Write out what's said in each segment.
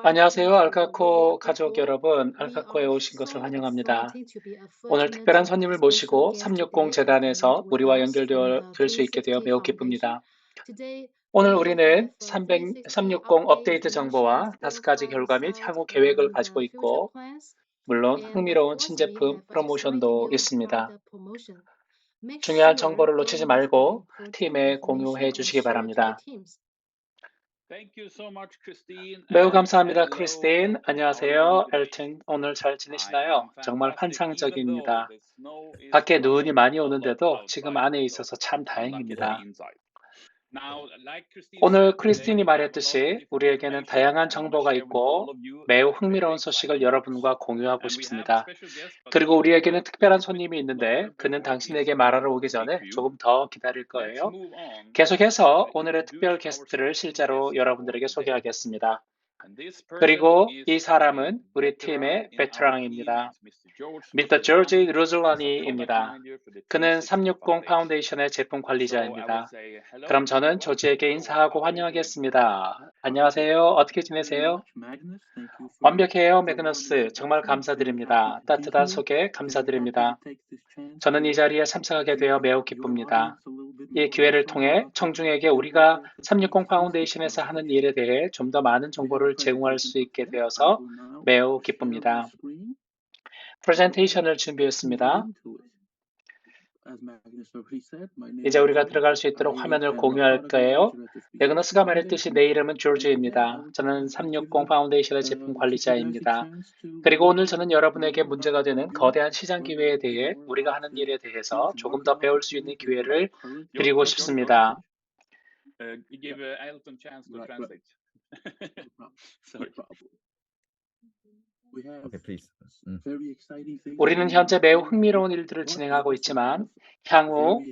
안녕하세요. 알카코 가족 여러분, 알카코에 오신 것을 환영합니다. 오늘 특별한 손님을 모시고 360 재단에서 우리와 연결될 수 있게 되어 매우 기쁩니다. 오늘 우리는 360 업데이트 정보와 5가지 결과 및 향후 계획을 가지고 있고, 물론 흥미로운 신제품 프로모션도 있습니다. 중요한 정보를 놓치지 말고 팀에 공유해 주시기 바랍니다. 매우 감사합니다, 크리스틴. 안녕하세요, 엘튼. 오늘 잘 지내시나요? 정말 환상적입니다. 밖에 눈이 많이 오는데도 지금 안에 있어서 참 다행입니다. 오늘 크리스틴이 말했듯이 우리에게는 다양한 정보가 있고 매우 흥미로운 소식을 여러분과 공유하고 싶습니다. 그리고 우리에게는 특별한 손님이 있는데 그는 당신에게 말하러 오기 전에 조금 더 기다릴 거예요. 계속해서 오늘의 특별 게스트를 실제로 여러분들에게 소개하겠습니다. 그리고 이 사람은 우리 팀의 베테랑입니다. 미스터 조지 루즐라니입니다. 그는 360 파운데이션의 제품 관리자입니다. 그럼 저는 조지에게 인사하고 환영하겠습니다. 안녕하세요. 어떻게 지내세요? 완벽해요, 매그너스. 정말 감사드립니다. 따뜻한 소개 감사드립니다. 저는 이 자리에 참석하게 되어 매우 기쁩니다. 이 기회를 통해 청중에게 우리가 360 파운데이션에서 하는 일에 대해 좀 더 많은 정보를 제공할 수 있게 되어서 매우 기쁩니다. 프레젠테이션을 준비했습니다. 이제 우리가 들어갈 수 있도록 화면을 공유할 거예요. 매그너스가 말했듯이 내 이름은 조지입니다. 저는 360 파운데이션의 제품 관리자입니다. 그리고 오늘 저는 여러분에게 문제가 되는 거대한 시장 기회에 대해 우리가 하는 일에 대해서 조금 더 배울 수 있는 기회를 드리고 싶습니다. Give Elton chance to translate. Sorry. Okay, please. 우리는 현재 매우 흥미로운 일들을 진행하고 있지만 향후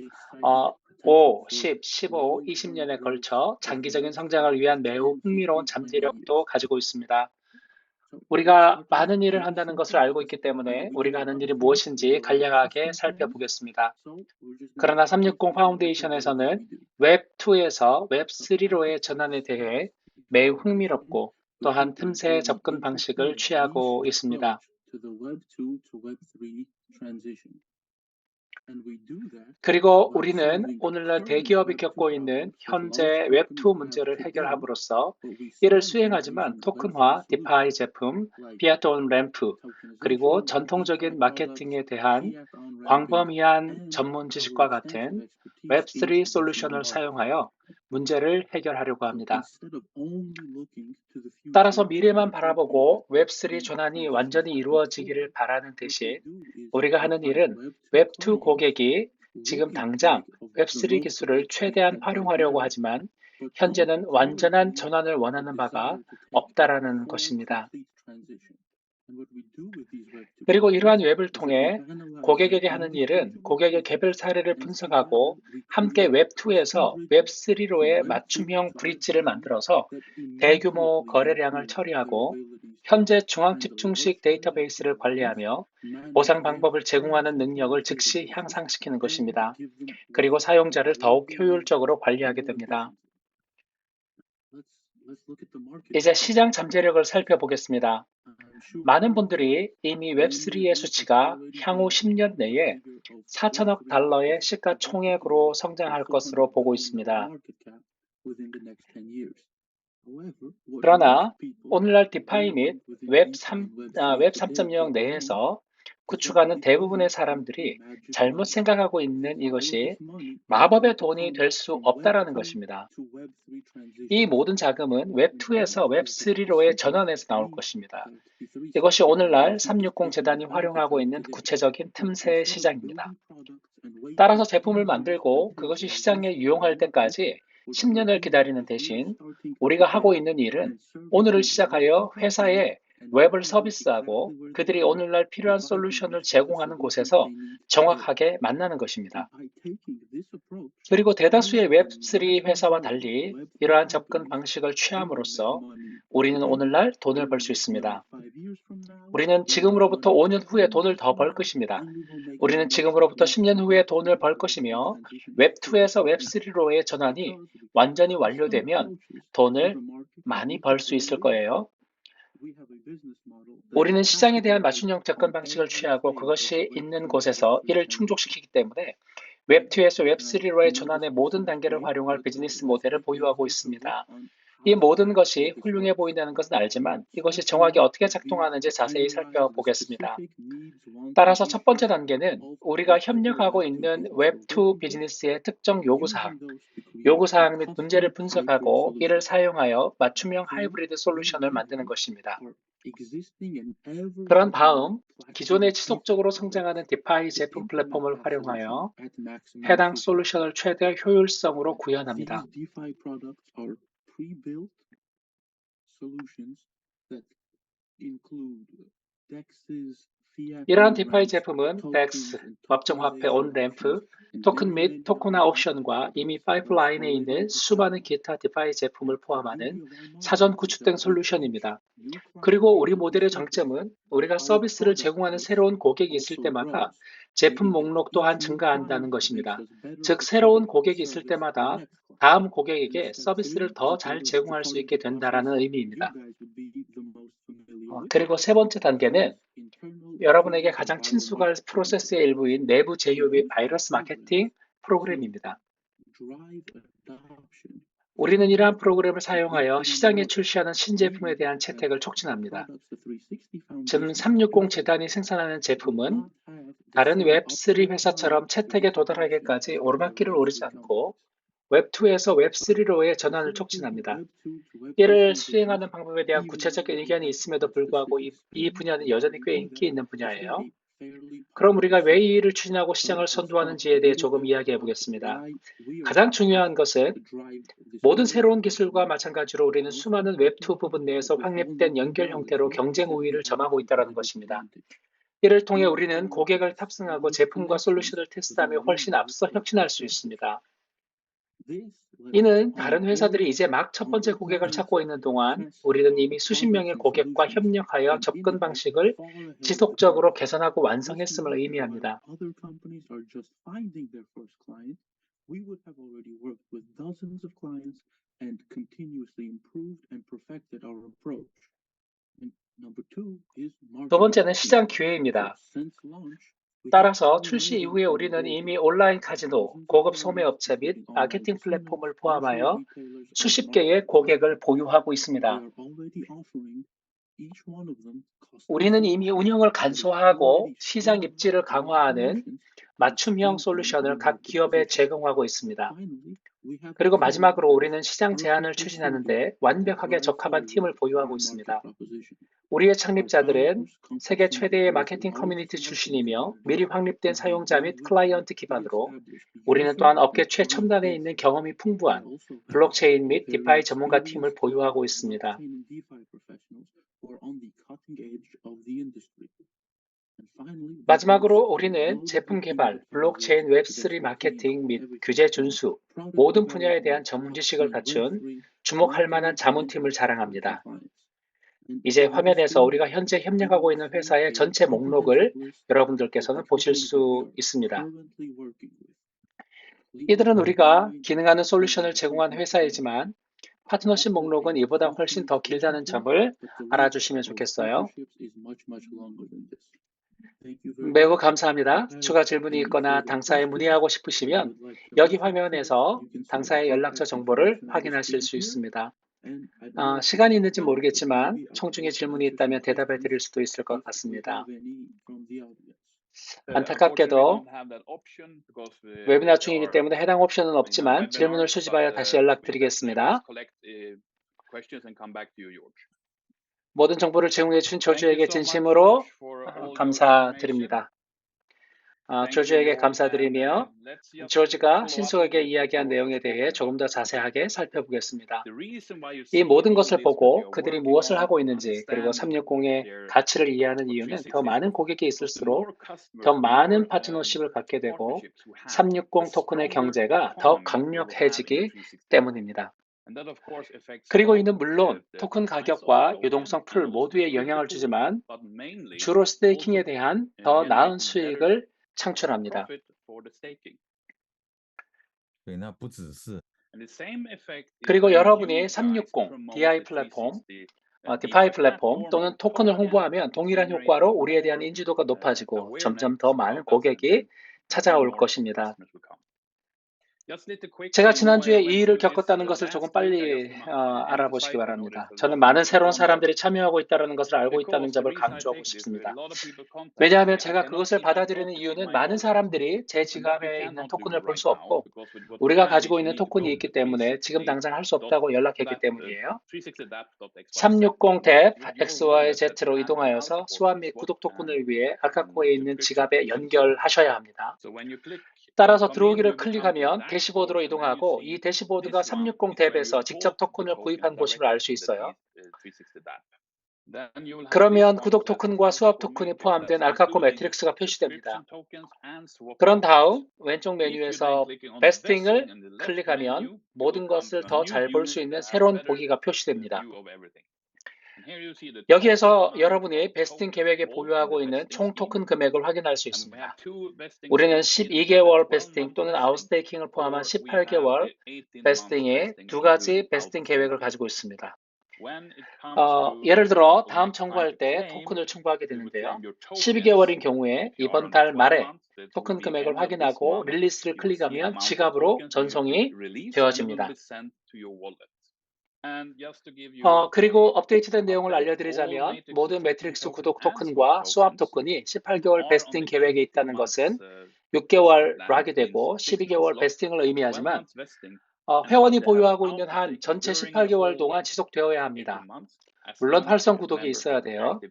5, 10, 15, 20년에 걸쳐 장기적인 성장을 위한 매우 흥미로운 잠재력도 가지고 있습니다. 우리가 많은 일을 한다는 것을 알고 있기 때문에 우리가 하는 일이 무엇인지 간략하게 살펴보겠습니다. 그러나 360 파운데이션에서는 웹2에서 웹3로의 전환에 대해 매우 흥미롭고 또한 틈새 접근 방식을 취하고 있습니다. 그리고 우리는 오늘날 대기업이 겪고 있는 현재 웹2 문제를 해결함으로써 이를 수행하지만 토큰화, 디파이 제품, 피아트 온 램프, 그리고 전통적인 마케팅에 대한 광범위한 전문 지식과 같은 웹3 솔루션을 사용하여 문제를 해결하려고 합니다. 따라서 미래만 바라보고 웹3 전환이 완전히 이루어지기를 바라는 대신 우리가 하는 일은 웹2 고객이 지금 당장 웹3 기술을 최대한 활용하려고 하지만 현재는 완전한 전환을 원하는 바가 없다라는 것입니다. 그리고 이러한 웹을 통해 고객에게 하는 일은 고객의 개별 사례를 분석하고 함께 웹2에서 웹3로의 맞춤형 브릿지를 만들어서 대규모 거래량을 처리하고 현재 중앙 집중식 데이터베이스를 관리하며 보상 방법을 제공하는 능력을 즉시 향상시키는 것입니다. 그리고 사용자를 더욱 효율적으로 관리하게 됩니다. 이제 시장 잠재력을 살펴보겠습니다. 많은 분들이 이미 웹3의 수치가 향후 10년 내에 4천억 달러의 시가총액으로 성장할 것으로 보고 있습니다. 그러나 오늘날 디파이 및 웹 3.0 내에서 구축하는 대부분의 사람들이 잘못 생각하고 있는 이것이 마법의 돈이 될 수 없다라는 것입니다. 이 모든 자금은 웹2에서 웹3로의 전환에서 나올 것입니다. 이것이 오늘날 360 재단이 활용하고 있는 구체적인 틈새 시장입니다. 따라서 제품을 만들고 그것이 시장에 유용할 때까지 10년을 기다리는 대신 우리가 하고 있는 일은 오늘을 시작하여 회사에 웹을 서비스하고 그들이 오늘날 필요한 솔루션을 제공하는 곳에서 정확하게 만나는 것입니다. 그리고 대다수의 웹3 회사와 달리 이러한 접근 방식을 취함으로써 우리는 오늘날 돈을 벌 수 있습니다. 우리는 지금으로부터 5년 후에 돈을 더 벌 것입니다. 우리는 지금으로부터 10년 후에 돈을 벌 것이며 웹2에서 웹3로의 전환이 완전히 완료되면 돈을 많이 벌 수 있을 거예요. 우리는 시장에 대한 맞춤형 접근 방식을 취하고 그것이 있는 곳에서 이를 충족시키기 때문에 웹2에서 웹3로의 전환의 모든 단계를 활용할 비즈니스 모델을 보유하고 있습니다. 이 모든 것이 훌륭해 보인다는 것은 알지만 이것이 정확히 어떻게 작동하는지 자세히 살펴보겠습니다. 따라서 첫 번째 단계는 우리가 협력하고 있는 웹2 비즈니스의 특정 요구사항 및 문제를 분석하고 이를 사용하여 맞춤형 하이브리드 솔루션을 만드는 것입니다. 그런 다음 기존에 지속적으로 성장하는 디파이 제품 플랫폼을 활용하여 해당 솔루션을 최대 효율성으로 구현합니다. 이러한 디파이 제품은 DEX, 법정화폐 온램프, 토큰 및 토큰화 옵션과 이미 파이프라인에 있는 수많은 기타 디파이 제품을 포함하는 사전 구축된 솔루션입니다. 그리고 우리 모델의 장점은 우리가 서비스를 제공하는 새로운 고객이 있을 때마다 제품 목록 또한 증가한다는 것입니다. 즉, 새로운 고객이 있을 때마다 다음 고객에게 서비스를 더 잘 제공할 수 있게 된다는 의미입니다. 그리고 세 번째 단계는 여러분에게 가장 친숙할 프로세스의 일부인 내부 제휴 및 바이러스 마케팅 프로그램입니다. 우리는 이러한 프로그램을 사용하여 시장에 출시하는 신제품에 대한 채택을 촉진합니다. 지금 360 재단이 생산하는 제품은 다른 웹3 회사처럼 채택에 도달하기까지 오르막길을 오르지 않고 웹2에서 웹3로의 전환을 촉진합니다. 이를 수행하는 방법에 대한 구체적인 의견이 있음에도 불구하고 이 분야는 여전히 꽤 인기 있는 분야예요. 그럼 우리가 왜 이 일을 추진하고 시장을 선도하는지에 대해 조금 이야기해 보겠습니다. 가장 중요한 것은 모든 새로운 기술과 마찬가지로 우리는 수많은 웹2 부분 내에서 확립된 연결 형태로 경쟁 우위를 점하고 있다는 것입니다. 이를 통해 우리는 고객을 탑승하고 제품과 솔루션을 테스트하며 훨씬 앞서 혁신할 수 있습니다. 이는 다른 회사들이 이제 막 첫 번째 고객을 찾고 있는 동안 우리는 이미 수십 명의 고객과 협력하여 접근 방식을 지속적으로 개선하고 완성했음을 의미합니다. 두 번째는 시장 기회입니다. 따라서 출시 이후에 우리는 이미 온라인 카지노, 고급 소매 업체 및 마케팅 플랫폼을 포함하여 수십 개의 고객을 보유하고 있습니다. 우리는 이미 운영을 간소화하고 시장 입지를 강화하는 맞춤형 솔루션을 각 기업에 제공하고 있습니다. 그리고 마지막으로 우리는 시장 제한을 추진하는데 완벽하게 적합한 팀을 보유하고 있습니다. 우리의 창립자들은 세계 최대의 마케팅 커뮤니티 출신이며 미리 확립된 사용자 및 클라이언트 기반으로 우리는 또한 업계 최첨단에 있는 경험이 풍부한 블록체인 및 디파이 전문가 팀을 보유하고 있습니다. 마지막으로 우리는 제품 개발, 블록체인 웹3 마케팅 및 규제 준수, 모든 분야에 대한 전문 지식을 갖춘 주목할 만한 자문팀을 자랑합니다. 이제 화면에서 우리가 현재 협력하고 있는 회사의 전체 목록을 여러분들께서는 보실 수 있습니다. 이들은 우리가 기능하는 솔루션을 제공한 회사이지만 파트너십 목록은 이보다 훨씬 더 길다는 점을 알아주시면 좋겠어요. 매우 감사합니다. 추가 질문이 있거나 당사에 문의하고 싶으시면 여기 화면에서 당사의 연락처 정보를 확인하실 수 있습니다. 시간이 있는지 모르겠지만 청중에 질문이 있다면 대답해 드릴 수도 있을 것 같습니다. 안타깝게도 웨비나 중이기 때문에 해당 옵션은 없지만 질문을 수집하여 다시 연락드리겠습니다. 모든 정보를 제공해 주신 조주에게 진심으로 감사드립니다. 조지에게 감사드리며 조지가 신속하게 이야기한 내용에 대해 조금 더 자세하게 살펴보겠습니다. 이 모든 것을 보고 그들이 무엇을 하고 있는지 그리고 360의 가치를 이해하는 이유는 더 많은 고객이 있을수록 더 많은 파트너십을 갖게 되고 360 토큰의 경제가 더 강력해지기 때문입니다. 그리고 이는 물론 토큰 가격과 유동성 풀 모두에 영향을 주지만 주로 스테이킹에 대한 더 나은 수익을 창출합니다. 对，那不只是 그리고 여러분이 360 DI 플랫폼, 디파이 플랫폼 또는 토큰을 홍보하면 동일한 효과로 우리에 대한 인지도가 높아지고 점점 더 많은 고객이 찾아올 것입니다. 제가 지난주에 이 일을 겪었다는 것을 조금 빨리 알아보시기 바랍니다. 저는 많은 새로운 사람들이 참여하고 있다는 것을 알고 있다는 점을 강조하고 싶습니다. 왜냐하면 제가 그것을 받아들이는 이유는 많은 사람들이 제 지갑에 있는 토큰을 볼 수 없고 우리가 가지고 있는 토큰이 있기 때문에 지금 당장 할 수 없다고 연락했기 때문이에요. 360 탭 XYZ로 이동하여서 수압 및 구독 토큰을 위해 알카코에 있는 지갑에 연결하셔야 합니다. 따라서 들어오기를 클릭하면 대시보드로 이동하고 이 대시보드가 360 탭에서 직접 토큰을 구입한 곳임을 알 수 있어요. 그러면 구독 토큰과 수압 토큰이 포함된 알카코 매트릭스가 표시됩니다. 그런 다음 왼쪽 메뉴에서 베스팅을 클릭하면 모든 것을 더 잘 볼 수 있는 새로운 보기가 표시됩니다. 여기에서 여러분이 베스팅 계획에 보유하고 있는 총 토큰 금액을 확인할 수 있습니다. 우리는 12개월 베스팅 또는 아웃스테이킹을 포함한 18개월 베스팅의 두 가지 베스팅 계획을 가지고 있습니다. 예를 들어 다음 청구할 때 토큰을 청구하게 되는데요. 12개월인 경우에 이번 달 말에 토큰 금액을 확인하고 릴리스를 클릭하면 지갑으로 전송이 되어집니다. 그리고 업데이트된 내용을 알려드리자면 모든 매트릭스 구독 토큰과 수압 토큰이 18개월 베스팅 계획에 있다는 것은 6개월로 하게 되고 12개월 베스팅을 의미하지만 회원이 보유하고 있는 한 전체 18개월 동안 지속되어야 합니다. 물론 활성 구독이 있어야 돼요.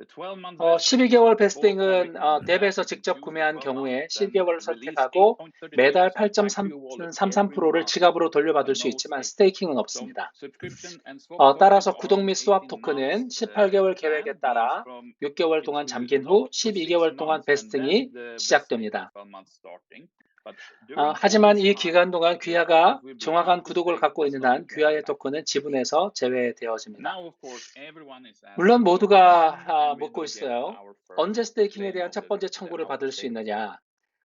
12개월 베스팅은 탭에서 직접 구매한 경우에 12개월을 선택하고 매달 8.33%를 지갑으로 돌려받을 수 있지만 스테이킹은 없습니다. 따라서 구독 및 수압 토큰은 18개월 계획에 따라 6개월 동안 잠긴 후 12개월 동안 베스팅이 시작됩니다. 하지만 이 기간 동안 귀하가 정확한 구독을 갖고 있는 한 귀하의 토큰은 지분에서 제외되어집니다. 물론 모두가 묻고 있어요. 언제 스테이킹에 대한 첫 번째 청구를 받을 수 있느냐?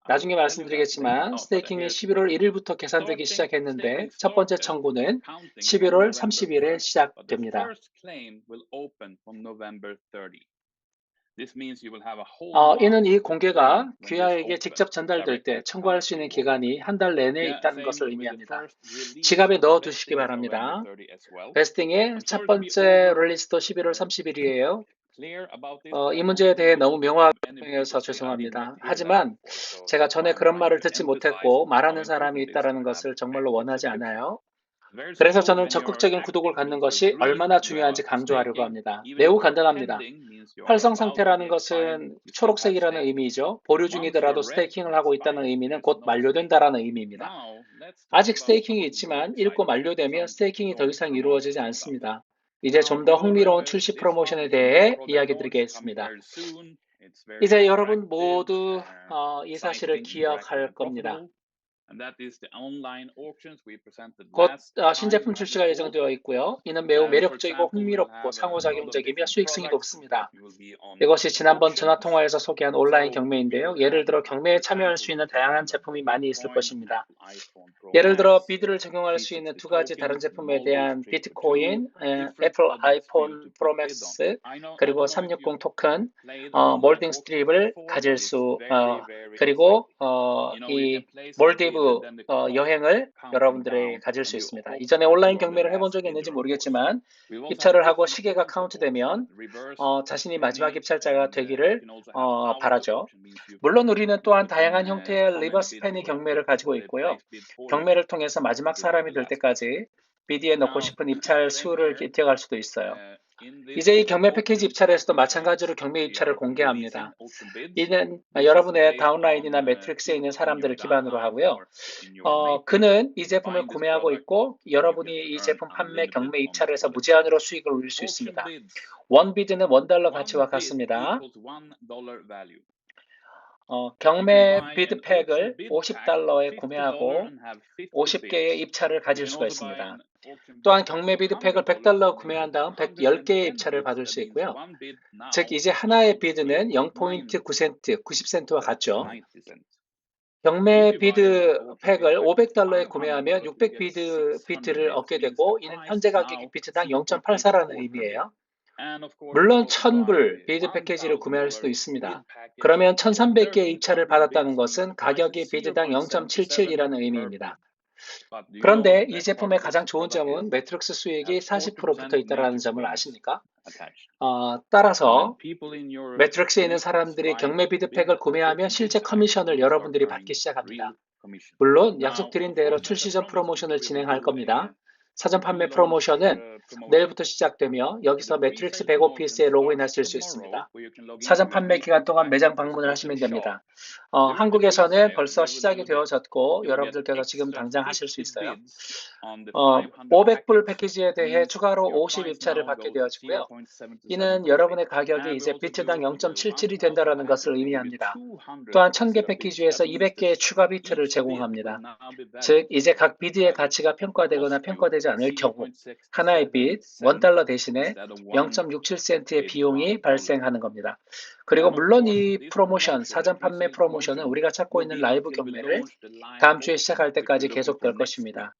나중에 말씀드리겠지만 스테이킹이 11월 1일부터 계산되기 시작했는데 첫 번째 청구는 11월 30일에 시작됩니다. 이는 이 공개가 귀하에게 직접 전달될 때 청구할 수 있는 기간이 한 달 내내 있다는 것을 의미합니다. 지갑에 넣어 두시기 바랍니다. 베스팅의 첫 번째 릴리스도 11월 30일이에요. 이 문제에 대해 너무 명확해서 죄송합니다. 하지만 제가 전에 그런 말을 듣지 못했고 말하는 사람이 있다는 것을 정말로 원하지 않아요. 그래서 저는 적극적인 구독을 갖는 것이 얼마나 중요한지 강조하려고 합니다. 매우 간단합니다. 활성 상태라는 것은 초록색이라는 의미이죠. 보류 중이더라도 스테이킹을 하고 있다는 의미는 곧 만료된다라는 의미입니다. 아직 스테이킹이 있지만 읽고 만료되면 스테이킹이 더 이상 이루어지지 않습니다. 이제 좀 더 흥미로운 출시 프로모션에 대해 이야기 드리겠습니다. 이제 여러분 모두 이 사실을 기억할 겁니다. 곧 신제품 출시가 예정되어 있고요. 이는 매우 매력적이고 흥미롭고 상호작용적이며 수익성이 높습니다. 이것이 지난번 전화통화에서 소개한 온라인 경매인데요. 예를 들어 경매에 참여할 수 있는 다양한 제품이 많이 있을 것입니다. 예를 들어 비드를 적용할 수 있는 두 가지 다른 제품에 대한 비트코인, 애플 아이폰 프로맥스, 그리고 360 토큰, 몰딩 스트립을 가질 수, 그리고 이 몰디브 여행을 여러분들이 가질 수 있습니다. 이전에 온라인 경매를 해본 적이 있는지 모르겠지만 입찰을 하고 시계가 카운트되면 자신이 마지막 입찰자가 되기를 바라죠. 물론 우리는 또한 다양한 형태의 리버스 페니 경매를 가지고 있고요. 경매를 통해서 마지막 사람이 될 때까지 비디에 넣고 싶은 입찰 수를 기억할 수도 있어요. 이제 이 경매 패키지 입찰에서도 마찬가지로 경매 입찰을 공개합니다. 이는 여러분의 다운라인이나 매트릭스에 있는 사람들을 기반으로 하고요. 그는 이 제품을 구매하고 있고 여러분이 이 제품 판매 경매 입찰을 해서 무제한으로 수익을 올릴 수 있습니다. 원비드는 $1 가치와 같습니다. 경매 비드팩을 $50에 구매하고 50개의 입찰을 가질 수가 있습니다. 또한 경매 비드팩을 $100 구매한 다음 110개의 입찰을 받을 수 있고요. 즉 이제 하나의 비드는 0.9센트, 90센트와 같죠. 경매 비드팩을 $500에 구매하면 600 비트를 얻게 되고 이는 현재 가격이 비트당 0.84라는 의미예요. 물론 1000불 비드 패키지를 구매할 수도 있습니다. 그러면 1300개의 입찰을 받았다는 것은 가격이 비드당 0.77이라는 의미입니다. 그런데 이 제품의 가장 좋은 점은 매트릭스 수익이 40% 붙어 있다는 점을 아십니까? 따라서 매트릭스에 있는 사람들이 경매 비드팩을 구매하면 실제 커미션을 여러분들이 받기 시작합니다. 물론 약속드린 대로 출시 전 프로모션을 진행할 겁니다. 사전 판매 프로모션은 내일부터 시작되며 여기서 매트릭스 105피스에 로그인하실 수 있습니다. 사전 판매 기간 동안 매장 방문을 하시면 됩니다. 한국에서는 벌써 시작이 되어졌고 여러분들께서 지금 당장 하실 수 있어요. 500불 패키지에 대해 추가로 50 입찰을 받게 되어지고요. 이는 여러분의 가격이 이제 비트당 0.77이 된다는 것을 의미합니다. 또한 1000개 패키지에서 200개의 추가 비트를 제공합니다. 즉 이제 각 비드의 가치가 평가되거나 평가되지 않을 경우 하나의 비드 $1 대신에 0.67센트의 비용이 발생하는 겁니다. 그리고 물론 이 프로모션, 사전 판매 프로모션은 우리가 찾고 있는 라이브 경매를 다음 주에 시작할 때까지 계속될 것입니다.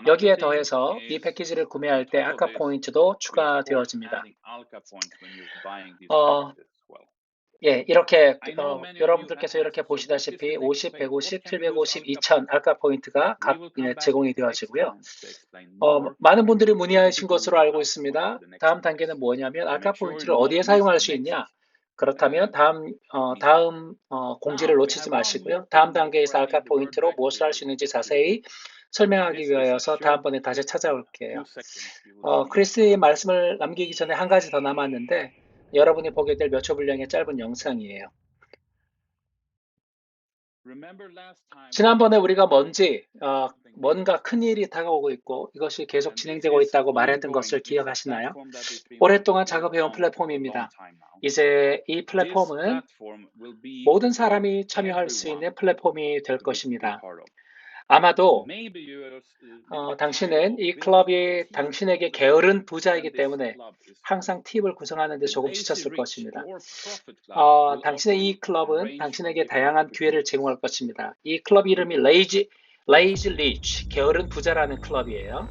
여기에 더해서 이 패키지를 구매할 때 알카 포인트도 추가되어집니다. 이렇게 여러분들께서 이렇게 보시다시피 50, 150, 750, 2000 알카 포인트가 각 제공이 되어지고요. 많은 분들이 문의하신 것으로 알고 있습니다. 다음 단계는 뭐냐면 알카 포인트를 어디에 사용할 수 있냐? 그렇다면 다음 공지를 놓치지 마시고요. 다음 단계에서 알카 포인트로 무엇을 할 수 있는지 자세히 설명하기 위하여서 다음번에 다시 찾아올게요. 크리스의 말씀을 남기기 전에 한 가지 더 남았는데 여러분이 보게 될 몇 초 분량의 짧은 영상이에요. 지난번에 우리가 뭔가 큰일이 다가오고 있고 이것이 계속 진행되고 있다고 말했던 것을 기억하시나요? 오랫동안 작업해온 플랫폼입니다. 이제 이 플랫폼은 모든 사람이 참여할 수 있는 플랫폼이 될 것입니다. 아마도 당신은 이 클럽이 당신에게 게으른 부자이기 때문에 항상 팁을 구성하는 데 조금 지쳤을 것입니다. 당신의 이 클럽은 당신에게 다양한 기회를 제공할 것입니다. 이 클럽 이름이 Lazy Rich, 게으른 부자라는 클럽이에요.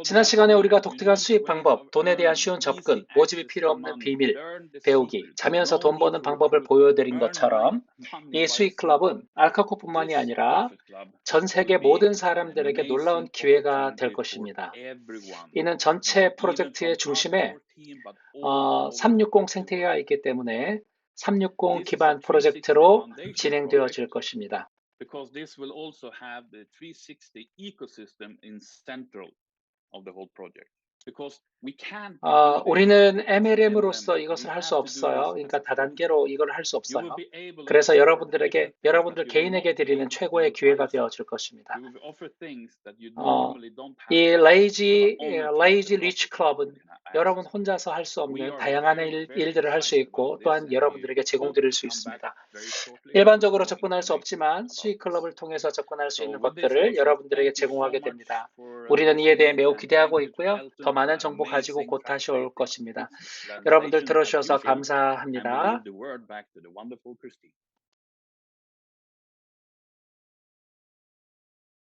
지난 시간에 우리가 독특한 수입 방법, 돈에 대한 쉬운 접근, 모집이 필요 없는 비밀, 배우기, 자면서 돈 버는 방법을 보여드린 것처럼 이 수익 클럽은 알카코뿐만이 아니라 전 세계 모든 사람들에게 놀라운 기회가 될 것입니다. 이는 전체 프로젝트의 중심에 360 생태계가 있기 때문에 360 기반 프로젝트로 진행되어질 것입니다. Because this will also have the 360 ecosystem in central of the whole project. Because we can't 우리는 MLM으로서 이것을 할 수 없어요. 그러니까 다단계로 이걸 할 수 없어요. 그래서 여러분들 개인에게 드리는 최고의 기회가 되어줄 것입니다. 이 Lazy Rich Club은 여러분 혼자서 할 수 없는 다양한 일들을 할 수 있고 또한 여러분들에게 제공드릴 수 있습니다. 일반적으로 접근할 수 없지만 수익 클럽을 통해서 접근할 수 있는 것들을 여러분들에게 제공하게 됩니다. 우리는 이에 대해 매우 기대하고 있고요. 더 많은 정보 가지고 곧 다시 올 것입니다. 여러분들 들어주셔서 감사합니다.